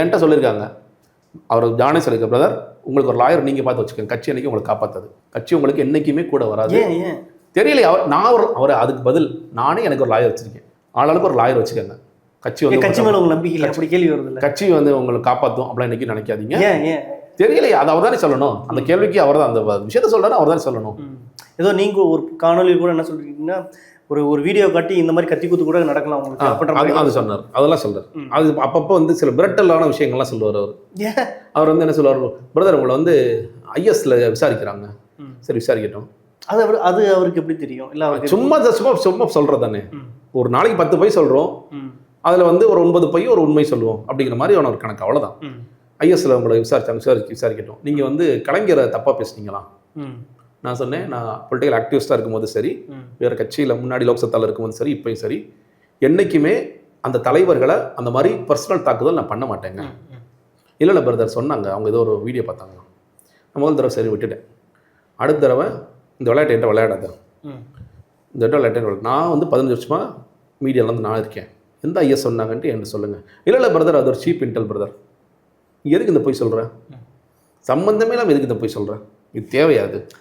என்கிட்ட சொல்லியிருக்காங்க. அவர் ஜானே சொல்லியிருக்க, பிரதர் உங்களுக்கு ஒரு லாயர் நீங்கள் பார்த்து வச்சுக்கோங்க, கட்சி அன்றைக்கி உங்களுக்கு காப்பாற்றாது, கட்சி உங்களுக்கு என்றைக்குமே கூட வராது. தெரியலையே அவர் அதுக்கு பதில் நானே எனக்கு ஒரு லாயர் வச்சுருக்கேன், ஆளாளுக்கு ஒரு லாயர் வச்சுக்கோங்க, கட்சி வந்து கட்சி மேலே உங்களுக்கு நம்பிக்கை இல்லை, அப்படி கேள்வி வருது, கட்சி வந்து உங்களுக்கு காப்பாற்றும் அப்படிலாம் இன்றைக்கி நினைக்காதீங்க. தெரியலையே, அது அவர் தானே சொல்லணும், அந்த கேள்விக்கு அவர் தான், அந்த விஷயத்த சொல்கிறாரு அவர் தானே சொல்லணும். ஏதோ நீங்கள் ஒரு காணொலியில் கூட என்ன சொல்கிறீங்கன்னா, ஒரு வீடியோ காட்டி இந்த மாதிரி கத்தி குத்து கூட நடக்கலாம் உங்களுக்கு, அது சொன்னார், அதெல்லாம் சொல்கிறார். அது அப்பப்போ வந்து சில பிரட்டலான விஷயங்கள்லாம் சொல்லுவார் அவர் வந்து என்ன சொல்லுவார், பிரதர் உங்களை வந்து ஐஎஸ்ல விசாரிக்கிறாங்க, சரி விசாரிக்கட்டும். அது அவருக்கு எப்படி தெரியும்? இல்லை அவருக்கு சும்மா சொல்கிறது தானே, ஒரு நாளைக்கு 10 பொய் சொல்கிறோம், அதில் வந்து ஒரு 9 பொய் ஒரு உண்மை சொல்லுவோம் அப்படிங்கிற மாதிரி அவன் ஒரு கணக்கு, அவ்வளோதான். ஐஎஸ்ல உங்களை விசாரிக்கட்டும். நீங்கள் வந்து கலைஞரை தப்பாக பேசுனீங்களா? நான் சொன்னேன், நான் பொலிட்டிக்கல் ஆக்டிவிஸ்டாக இருக்கும்போது சரி, வேறு கட்சியில் முன்னாடி லோக்சத்தாவில் இருக்கும்போது சரி, இப்போயும் சரி, என்றைக்குமே அந்த தலைவர்களை அந்த மாதிரி பர்சனல் தாக்குதல் நான் பண்ண மாட்டேங்க. இல்லை பிரதர் சொன்னாங்க, அவங்க ஏதோ ஒரு வீடியோ பார்த்தாங்க, நான் முதல் தடவை சரி விட்டுட்டேன், அடுத்த தடவை இந்த விளையாட்டு என்கிட்ட விளையாடாத, இந்த விளையாட்டு நான் வந்து 15 வருஷமாக மீடியாவில் வந்து நான் இருக்கேன், எந்த ஐஎஸ் சொன்னாங்கன்ட்டு என்கிட்ட சொல்லுங்கள். இல்லை பிரதர் அது ஒரு சீப் இன்டெல் பிரதர், எதுக்கு இந்த போய் சொல்கிறேன், சம்மந்தமே இல்லாமல் எதுக்கு இந்த போய் சொல்கிறேன், இது தேவையாது.